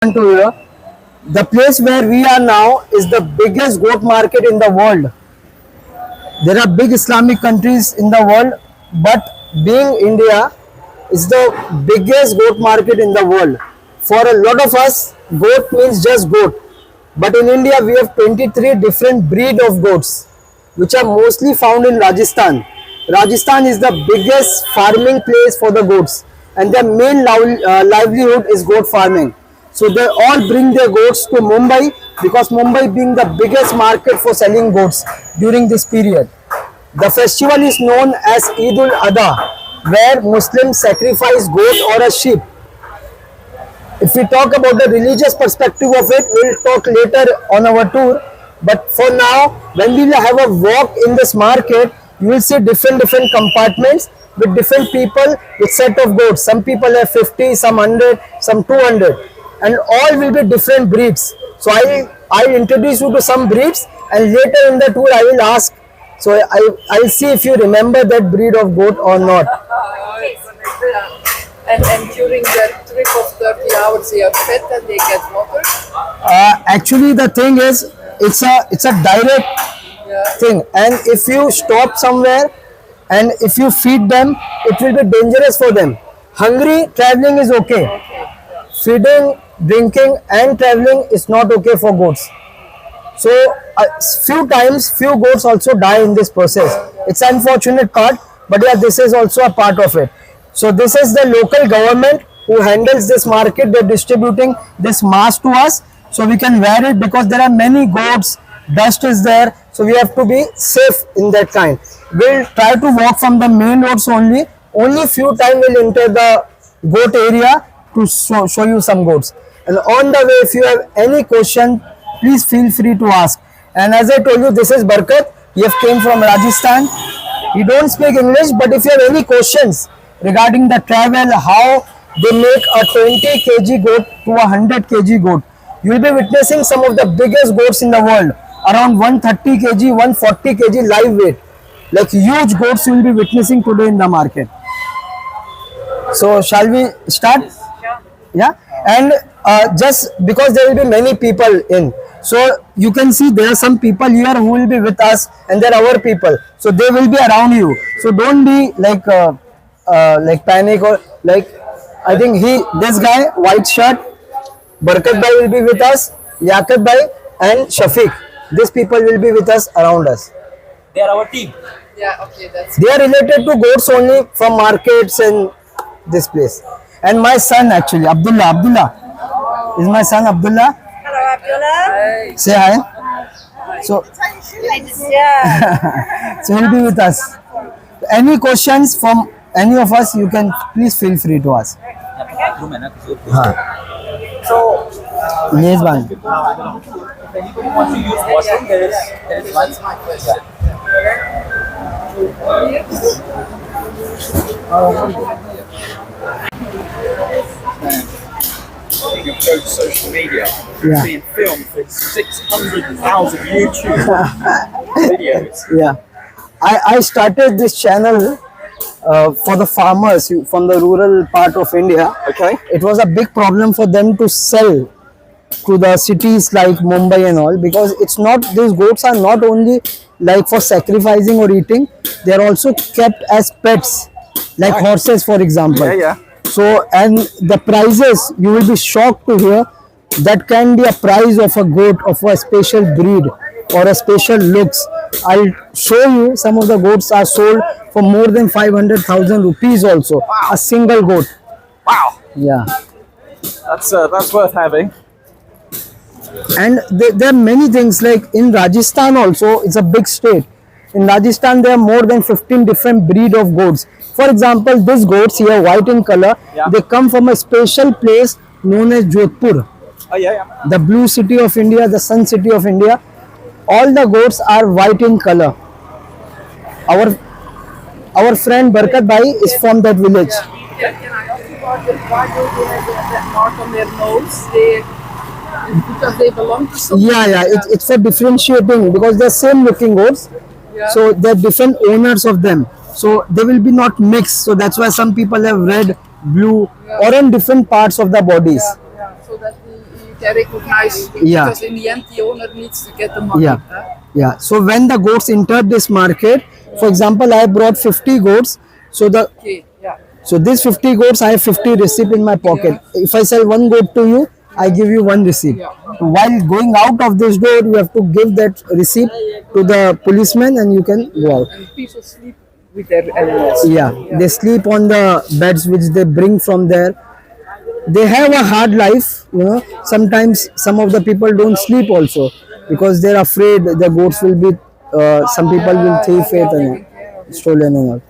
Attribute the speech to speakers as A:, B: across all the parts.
A: To here. The place where we are now is the biggest goat market in the world. There are big Islamic countries in the world, but being India is the biggest goat market in the world. For a lot of us, goat means just goat. But in India, we have 23 different breed of goats, which are mostly found in Rajasthan. Rajasthan is the biggest farming place for the goats, and their main livelihood is goat farming. So they all bring their goats to Mumbai because Mumbai being the biggest market for selling goats during this period. The festival is known as Eid ul-Adha, where Muslims sacrifice goat or a sheep. If we talk about the religious perspective of it, we'll talk later on our tour. But for now, when we will have a walk in this market, you will see different compartments with different people with set of goats. Some people have 50, some 100, some 200, and all will be different breeds. So I'll introduce you to some breeds, and later in the tour I will ask. So I'll see if you remember that breed of goat or not.
B: And during their trip of 30 hours they are fed and they get water?
A: Actually the thing is, it's a direct thing, and if you stop somewhere and if you feed them, it will be dangerous for them. Hungry traveling is okay. Feeding, drinking and traveling is not okay for goats. So few goats also die in this process. It's an unfortunate part, but yeah, this is also a part of it. So this is the local government who handles this market. They're distributing this mask to us so we can wear it, because there are many goats, dust is there, so we have to be safe in that kind. We'll try to walk from the main roads only. Only few times we'll enter the goat area to show you some goats. And on the way, if you have any question, please feel free to ask. And as I told you, this is Barkat. He have came from Rajasthan. He don't speak English, but if you have any questions regarding the travel, how they make a 20 kg goat to a 100 kg goat, you will be witnessing some of the biggest goats in the world, around 130 kg, 140 kg live weight. Like huge goats you will be witnessing today in the market. So shall we start? Yeah. And just because there will be many people in, so you can see there are some people here who will be with us, and there are our people, so they will be around you. So don't be like panic or like. I think this guy white shirt, Barkat bhai will be with us, Yaqub bhai and Shafiq. These people will be with us, around us.
C: They are our team.
B: Yeah, okay, that's
A: They are related to goats only from markets and this place. And my son actually, Abdullah is my son, Abdullah.
D: Hello, Abdullah.
A: Say hi. So,
D: Yeah.
A: so he'll be with us. Any questions from any of us, you can please feel free to ask.
C: So,
A: Mezban.
C: if anybody wants to use washroom, there is one.
B: that's my question.
C: You can go to social media.
A: Yeah.
C: Being filmed for 600,000 YouTube videos.
A: Yeah, I started this channel for the farmers from the rural part of India.
C: Okay.
A: It was a big problem for them to sell to the cities like Mumbai and all, because it's not, these goats are not only like for sacrificing or eating, they are also kept as pets, like horses for example.
C: Yeah, yeah.
A: So, and the prices, you will be shocked to hear that can be a price of a goat of a special breed or a special looks. I'll show you some of the goats are sold for more than 500,000 rupees also. A single goat.
C: Wow.
A: Yeah.
C: That's worth having.
A: And there are many things, like in Rajasthan also, it's a big state. In Rajasthan there are more than 15 different breed of goats. For example, these goats here, white in color,
C: Yeah.
A: they come from a special place known as Jodhpur,
C: Oh yeah, yeah.
A: the blue city of India, the sun city of India. All the goats are white in color. Our friend Barkat bhai is from that village.
B: Can I ask you about why do they have that mark on their nose? Because they belong to something?
A: Yeah, it's for differentiating, because they're same looking goats.
B: Yeah.
A: So they're different owners of them. So they will be not mixed. So that's why some people have red, blue, or in different parts of the bodies.
B: Yeah. So that you can recognize.
A: Yeah.
B: Because in the end, the owner needs to get the money.
A: Yeah.
B: Huh?
A: Yeah. So when the goats enter this market, for example, I brought 50 goats. So
B: Okay. Yeah.
A: so this 50 goats, I have 50 receipt in my pocket. If I sell one goat to you, I give you one receipt.
B: Yeah.
A: While going out of this door, you have to give that receipt to the policeman and you can go out.
B: And people sleep with their animals.
A: Yeah, they sleep on the beds which they bring from there. They have a hard life, you know. Sometimes some of the people don't sleep also because they're afraid the goats will be, some people will thief it and stolen and all.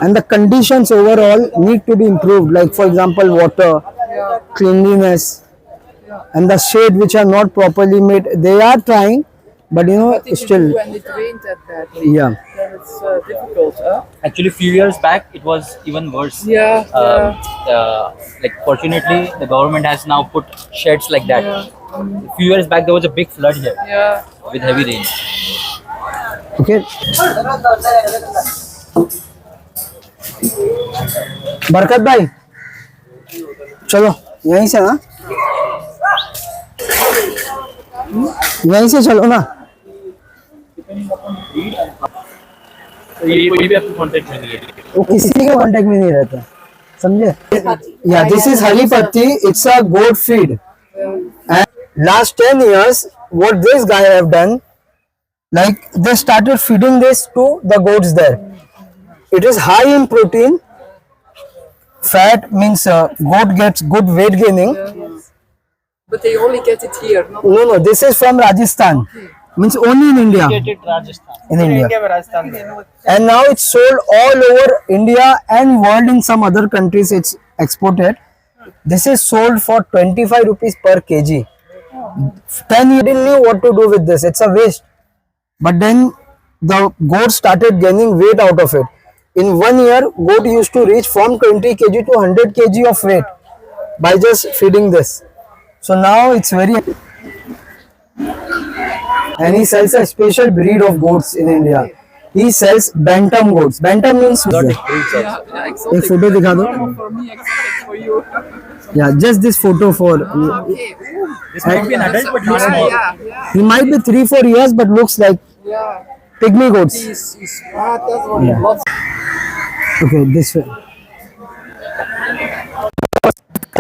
A: And the conditions overall need to be improved, like for example water, cleanliness, and the shade which are not properly made. They are trying, but you know,
B: But if
A: still,
B: when it rained that badly,
A: yeah.
B: then it's difficult. Huh?
C: Actually, few years back, it was even worse.
B: Yeah.
C: Like fortunately, the government has now put sheds like that. A few years back, there was a big flood here
B: Yeah.
C: with heavy rain.
A: Okay. बरकत भाई चलो यहीं से ना, यहीं से चलो ना.
C: कोई भी आपको कांटेक्ट में नहीं है.
A: वो किसी के कांटेक्ट में नहीं रहता, समझे. या दिस इज हरी पत्ती. It's a goat feed. And last 10 years what this guy have done, like they started feeding this to the goats there. It is high in protein. Fat means goat gets good weight gaining.
B: But they only get it here. Not
A: No, this is from Rajasthan. Means only in India.
C: Rajasthan.
A: In India. And now it's sold all over India and world. In some other countries it's exported. This is sold for 25 rupees per kg. 10 years didn't know what to do with this. It's a waste. But then the goat started gaining weight out of it. In 1 year, goat used to reach from 20 kg to 100 kg of weight by just feeding this. So now it's very. And he sells a special breed of goats in India. He sells bantam goats. Bantam means.
B: exotic.
A: एक photo दिखा दो.
B: For me, exotic for you.
A: Yeah, just this photo for.
B: Okay.
C: This might be an adult, but not small.
B: Yeah.
A: He might be 3-4 years, but looks like
B: Yeah.
A: pygmy goats.
B: He's that's one.
A: Yeah.
B: Lots.
A: Okay, this way.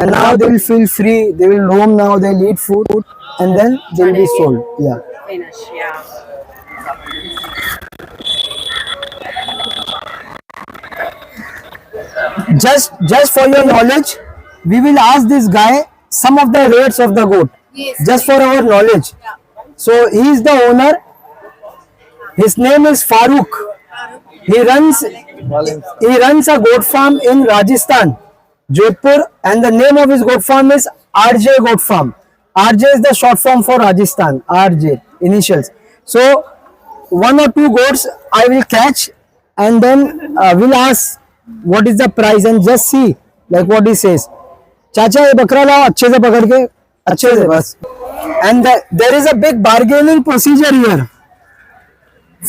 A: And now they will feel free. They will roam now. They'll eat food, and then they will be sold. Yeah.
D: Finish, yeah.
A: Just for your knowledge, we will ask this guy some of the rates of the goat.
B: Yes.
A: Just for our knowledge. So he is the owner. His name is Farooq. He runs a goat farm in Rajasthan, Jodhpur, and the name of his goat farm is RJ Goat Farm. RJ is the short form for Rajasthan. RJ initials. So 1 or 2 goats I will catch, and then we'll ask what is the price and just see like what he says. चाचा ये बकरा लाओ अच्छे से पकड़ के, अच्छे से बस. And there is a big bargaining procedure here.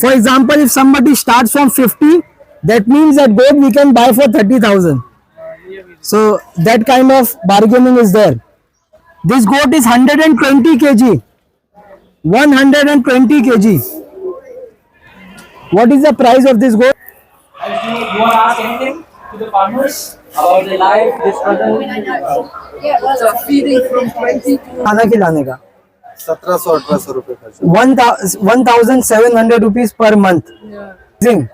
A: For example, if somebody starts from 50, that means that goat we can buy for 30,000. So that kind of bargaining is there. This goat is 120 kg. 120 kg. What is the price of this goat?
C: You want to ask anything to the farmers about their life, this struggle?
B: So feeding from 20 to.
A: खाना खिलाने का
E: 1700-1800 रुपए खर्च.
A: 1,700 rupees per month.
B: Yeah.
A: Grazing.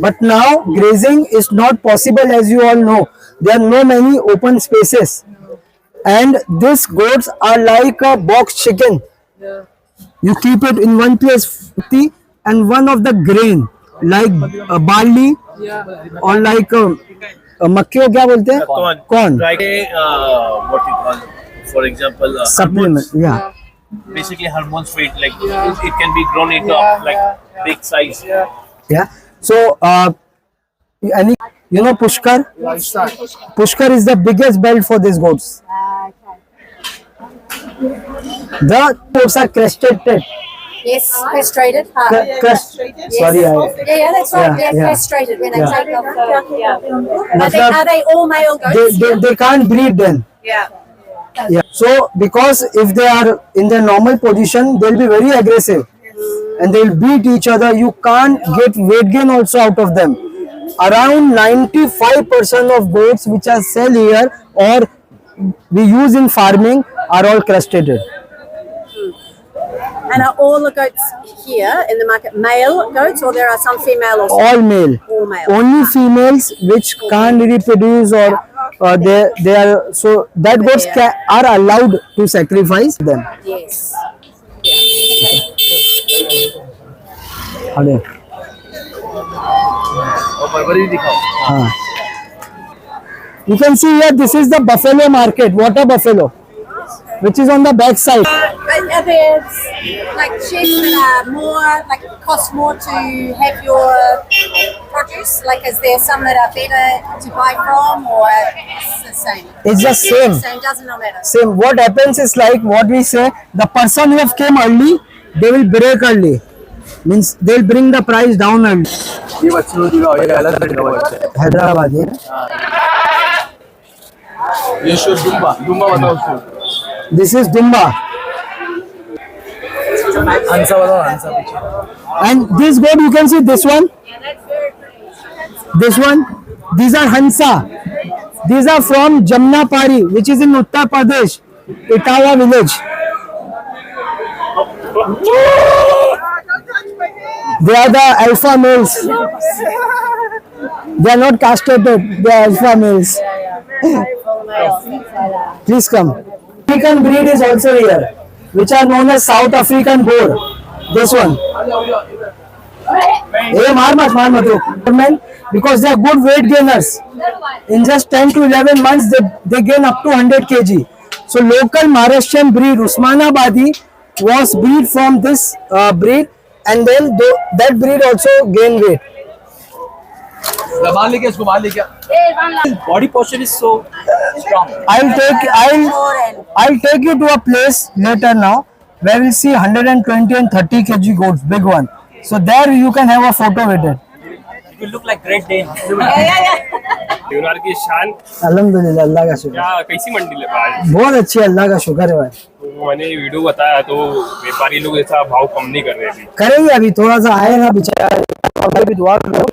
A: But now grazing is not possible, as you all know. There are no many open spaces, and these goats are like a box chicken.
B: Yeah.
A: You keep it in one place, and one of the grain like barley
B: Yeah.
A: or like मक्के को क्या बोलते हैं? Corn.
F: Like what you call, for example,
A: Supplement.
F: hormones.
A: Yeah.
F: Basically hormones feed, like
B: Yeah.
F: it can be grown into
B: Yeah,
F: like
B: yeah.
F: big size.
B: Yeah.
A: Yeah. So any you know Pushkar?
B: Livestock.
A: Pushkar is the biggest belt for these goats. The goats are crested.
D: Yes, castrated.
A: Sorry,
D: Yeah, that's right.
A: Yeah,
D: Yeah,
A: yeah.
D: castrated when they
A: Yeah.
D: take off the. Yeah.
A: Matlab,
D: Are they all male goats?
A: they can't breed then.
D: Yeah.
A: Yeah. So because if they are in their normal position, they'll be very aggressive and they'll beat each other. You can't get weight gain also out of them. Around 95% of goats which are sell here or we use in farming are all crustated.
D: And are all the goats here in the market male goats, or there are some female also?
A: All male.
D: All male.
A: Only females which can't reproduce or they are so that goats are allowed to sacrifice them.
D: Yes.
A: Hello. हाँ. You can see here this is the buffalo market, water buffalo, which is on the back side.
D: But are there like sheep that are more like cost more to have your produce? Like, is there some that are better to buy from, or it's the same?
A: It's the same.
D: Same, doesn't matter.
A: Same. What happens is like what we say, the person who have came early, they will break early. Means they'll bring the price down early. Hyderabad.
E: ये show दुम्बा दुम्बा बताओ उसको
A: This is Dumba.
E: हंसा बताओ हंसा
A: And this goat, you can see this one. This one. These are Hansa. These are from Jamnapari, which is in Uttar Pradesh, Itawa village. They are the alpha males. They are not castrated. They are alpha males. Please come. African breed is also here, which are known as South African boar. This one. Hey, marmat. Because they are good weight gainers. In just 10 to 11 months, they gain up to 100 kg. So local Maharashtrian breed, Usmanabadi, was breed from this breed, and then that breed also gain weight.
C: Body posture is so strong.
A: I'll take you to a place later now where we'll see 120 and 30 kg goats, big one. So there you can have a photo with it.
C: You look like Great Dane.
G: Deonar की शान
A: अल्हम्दुलिल्लाह, अल्लाह का शुक्र.
G: क्या कैसी मंडी लगा आज?
A: बहुत अच्छी है, अल्लाह का शुक्र है भाई.
G: तो मैंने वीडियो बताया तो व्यापारी लोग ऐसा भाव कम नहीं कर रहे अभी.
A: करेंगे अभी, थोड़ा सा आए ना बेचारा, भी दुआ करो.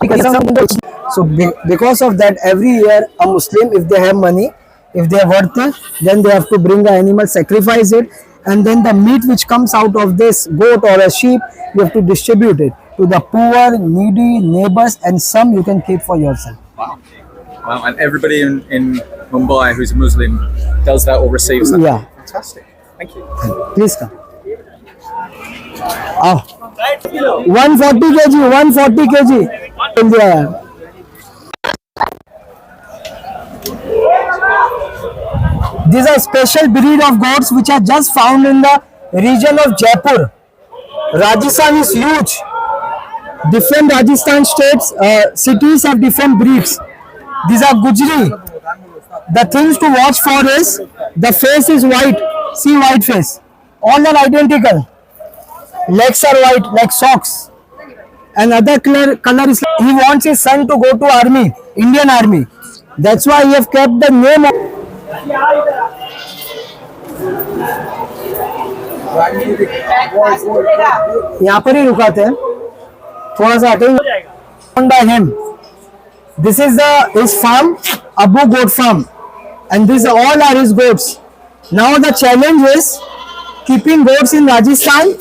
A: So because of that, every year a Muslim, if they have money, if they are worth it, then they have to bring the animal, sacrifice it, and then the meat which comes out of this goat or a sheep, you have to distribute it to the poor, needy, neighbors, and some you can keep for yourself.
H: Wow, and everybody in Mumbai who's a Muslim does that or receives that?
A: Yeah.
H: Fantastic. Thank you.
A: Please come. Oh. 140 kg, 140 kg. These are special breed of goats which are just found in the region of Jaipur. Rajasthan is huge. Different Rajasthan states, cities have different breeds. These are Gujri. The things to watch for is the face is white. See white face. All are identical. Legs are white like socks. Another color is he wants his son to go to army, Indian army. That's why he have kept the name of. यहाँ पर ही रुकाते हैं, थोड़ा सा हटेंगे. By him. This is his farm, Abu Goat Farm, and these all are his goats. Now the challenge is keeping goats in Rajasthan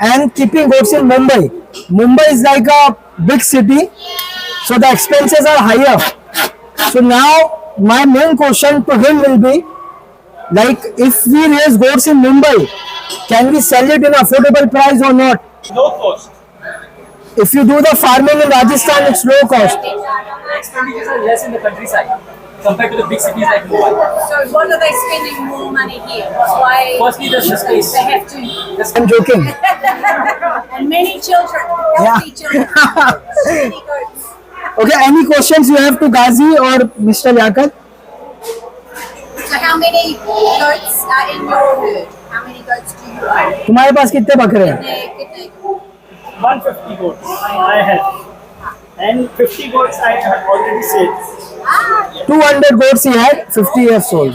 A: and keeping goats in Mumbai. Mumbai is like a big city, so the expenses are higher. So now my main question to him will be, like, if we raise goats in Mumbai, can we sell it in affordable price or not?
G: No cost.
A: If you do the farming in Rajasthan, it's low cost.
C: Expenditures are less in the countryside compared to the big cities like Mumbai.
D: So what are they spending more money here? Why?
C: Firstly, there's the space.
D: They have to.
A: I'm joking.
D: And many children, healthy children. Many goats.
A: Okay, any questions you have to Ghazi or Mr. Yakat?
D: So how many goats are in your herd? How many goats do you own?
A: तुम्हारे पास कितने बकरे हैं?
D: कितने
I: 150 goats I had, and 50 goats I have already sold.
A: 200 goats he had, 50 he have sold.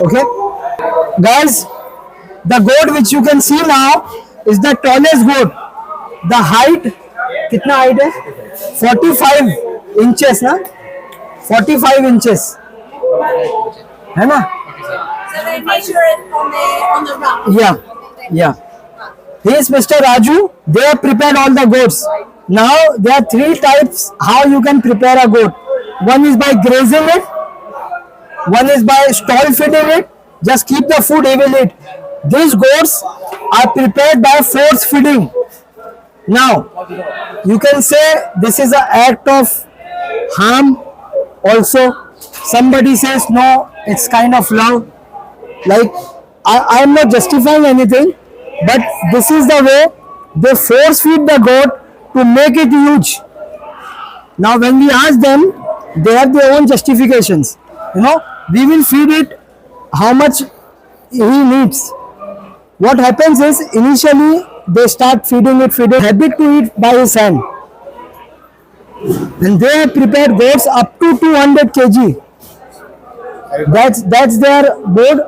A: Okay, guys, the goat which you can see now is the tallest goat. The height, कितना height है? 45 inches ना? 45 inches, है ना?
D: So they measure it on the rough.
A: Yeah, yeah. Here's Mr. Raju. They have prepared all the goats. Now there are three types how you can prepare a goat. One is by grazing it. One is by stall feeding it. Just keep the food, he will eat. These goats are prepared by force feeding. Now you can say this is an act of harm. Also, somebody says no, it's kind of love. Like I am not justifying anything, but this is the way they force feed the goat to make it huge. Now when we ask them, they have their own justifications. You know, we will feed it how much he needs. What happens is initially they start feeding habit to eat by his hand. And they have prepared goats up to 200 kg. That's their board.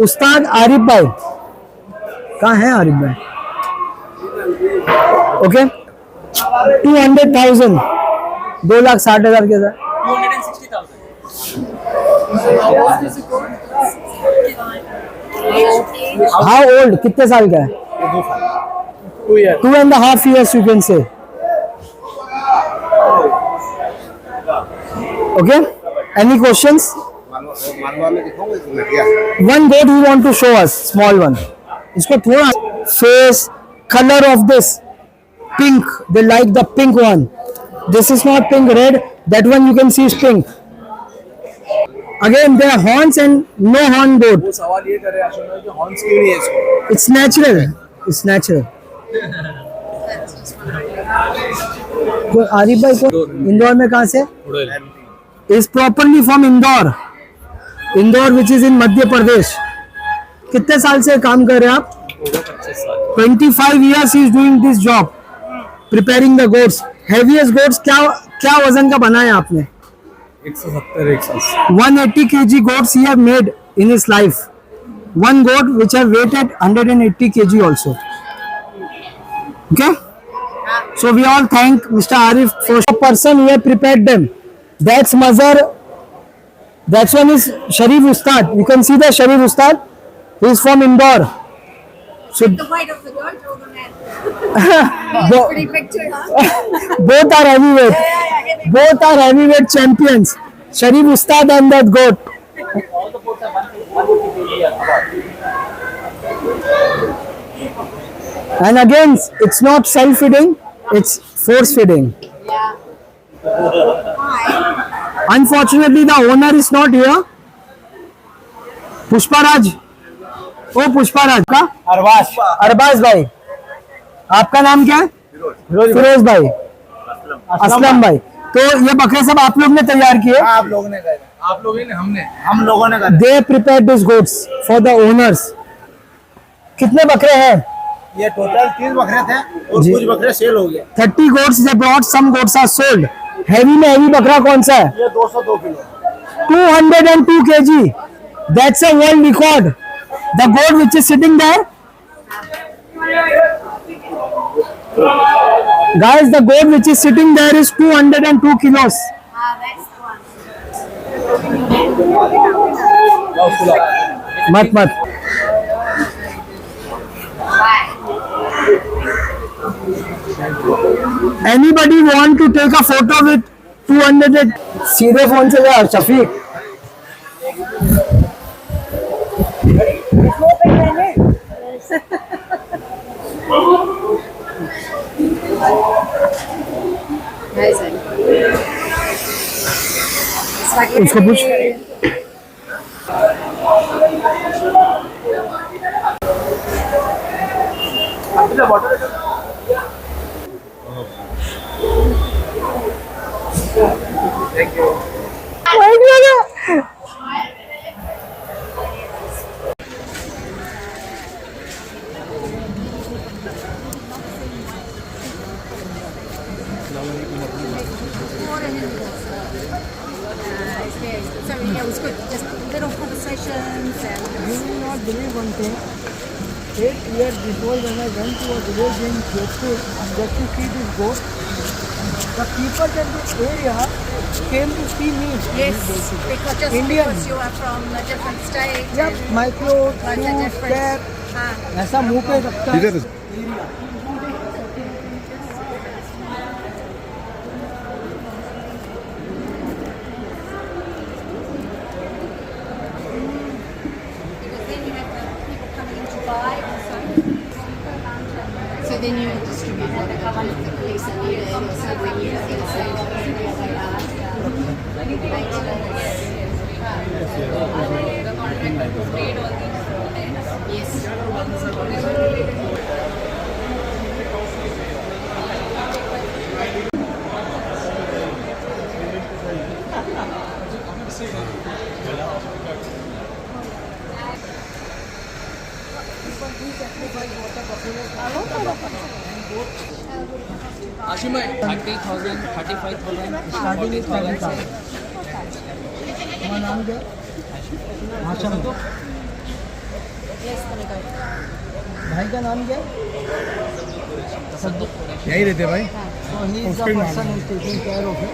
A: उस्ताद आरिफ भाई, कहाँ है आरिफ भाई? Okay, 200,000, 2,60,000 के साथ 260,000. How old? कितने साल का है? 2.5 years you can say. Okay, any questions? One goat we want to show us, small one. इसको थोड़ा face, color of this pink. They like the pink one. This is not pink, red. That one you can see is pink. Again, there are horns and no horn goat.
E: वो सवाल ये कर रहे हैं अशोक भाई कि हॉर्न्स क्यों नहीं है इसको?
A: It's natural. It's natural. Arif भाई को इंदौर में कहाँ से? Is properly from Indore. Indore which is in Madhya Pradesh. कितने साल से काम कर रहे हैं आप? 25 years he is doing this job, preparing the goats. Heaviest goats क्या वजन का बनाया आपने? 180 kg goats he have made in his life. One goat which have weighted 180 kg also. Okay. So we all thank Mr. Arif for the person who have prepared them. That's Mazhar. That one is Sharif Ustad. You can see the Sharif Ustad. He is from Indore. So
D: The weight of the goat or the man?
A: Bo-
D: Pretty big too, huh?
A: both are heavyweight.
D: Heavy.
A: Both are heavyweight champions. Sharif Ustad and that goat. And again, it's not self-feeding, it's force-feeding.
D: Yeah. Why?
A: Unfortunately, the owner is not here. Pushparaj, ओ पुष्पाराज का अरबाज भाई, आपका नाम क्या है? फिरोज भाई, असलम भाई. तो ये बकरे सब आप लोग ने तैयार किए?
E: आप लोगों ने करे, आप लोगों ने, हम लोगों ने करे.
A: They prepared these goats for the owners. कितने बकरे हैं?
E: ये टोटल 30 बकरे थे और
A: जी.
E: कुछ बकरे सेल हो गए.
A: 30 goats they brought. Some goats are sold. Heavy में heavy बकरा कौन सा है?
E: ये 202 kilo.
A: 202 kg. That's a world record. The goat which is sitting there. Guys, the goat which is sitting there is 202 kilos.
D: That's the one.
A: मत. Anybody want to take a photo with 200? सीधे phone से यार Shafiq.
D: Amazing. It's like
A: उसको पूछ.
D: So yeah, it was good. Just a little conversation. competitions and
A: You will not believe one thing. 8 years before, when I went to a village in Jodhpur just to see this goat, the people in this area came to see me.
D: yes, because just
A: Indian.
D: because you are from a different state.
A: Yep,
D: and
A: my clothes,
D: like a
A: shoes,
D: different.
A: cap,
D: हाँ.
A: ऐसा मुंह पे रखता है area.
D: Because then you have the people coming in to buy also. So then you distribute what they come under the police and you so when you see the same where they are. Yes.
B: Ashima, 30,000, 35,000,
A: Starting is 30,000. तुम्हारा नाम क्या? आशम.
D: Yes, let me go.
A: भाई का नाम क्या?
E: यही रहते भाई.
A: So he is the person who is taking care of it.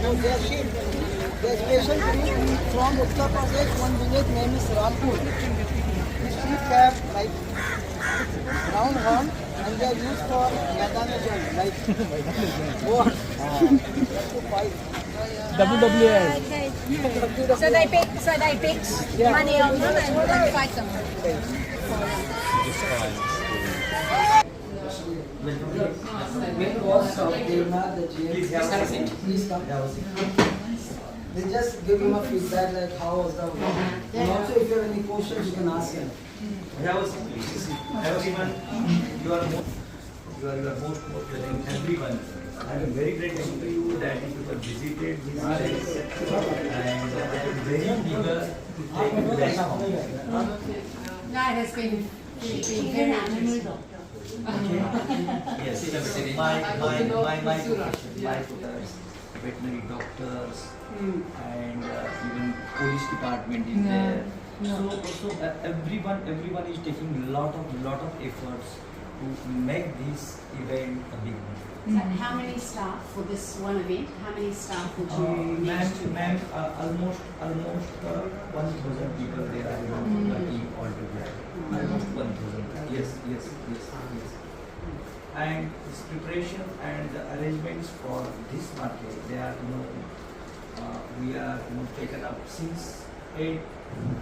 A: No, they are sheep. They are special breed from Uttar Pradesh. One village name is Rampur. This sheep have like round horn and they are used for Maidana Jang, like war. To fight. WWF.
D: Okay. So they bet money on them and then fight them.
A: Main boss of Devnath, the GM. Please come. They just give him a feedback like how was the work. And also if you have any questions you can ask him.
F: You are most telling everyone. I am very grateful to you that you have visited this place and very eager to take into the account.
D: No, it has been very unusual.
F: Yes, my doctors, veterinary doctors, and even police department is there. So everyone is taking lot of efforts to make this event a big one.
D: So how many staff for this one event? How many staff would you need?
F: Ma'am, almost 1,000 people there are working all together. Almost 1,000. Yes. And this preparation and the arrangements for this market, they are we are taken up since 8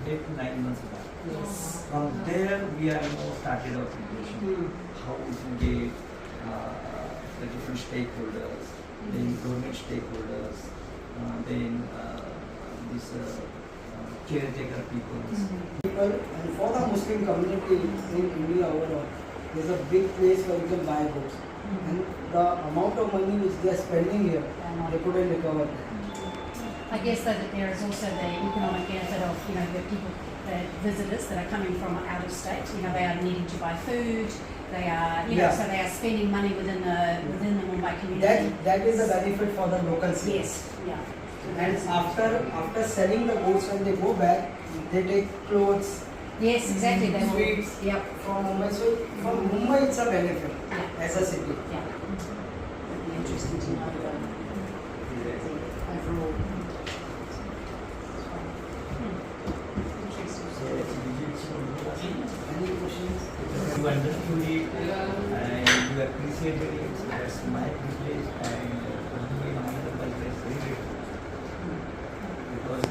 F: to 9 months back.
D: Yes.
F: From there we are started our preparation. How we can get the different stakeholders, then government stakeholders, then this caretaker people.
A: People and for the Muslim community in India overall, there's a big place where you can buy goods. And the amount of money which they are spending here, they couldn't recover that.
D: I guess that there is also the economic benefit of the people, the visitors that are coming from out of state. They are needing to buy food. They are so they are spending money within the Mumbai community.
A: That is the benefit for the locals.
D: Yes, yeah.
A: And after selling the goods, when they go back, they take clothes,
D: Yes, exactly. They will.
A: sweets
D: Yep.
A: from Mumbai. So from Mumbai, it's a benefit
D: Yeah.
A: as a city.
D: Yeah. It'd be interesting to know overall.
A: Any questions?
F: You understood it and you appreciated it. That's my privilege and my very grateful. Because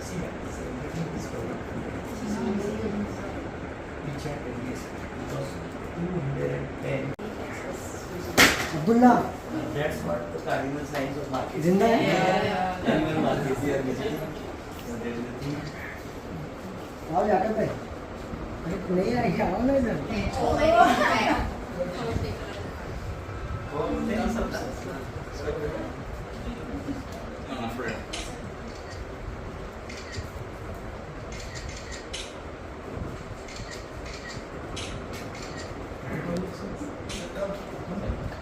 F: see, everything is covered. Each and every aspect. Because 210.
A: Abdullah,
F: That's what the cardinal signs of market.
A: जिंदा है?
F: Cardinal market we are visiting. So there is a thing.
A: आओ जाकर पे। अरे नहीं आई क्या आओ ना इधर।
F: Oh, thank you so much.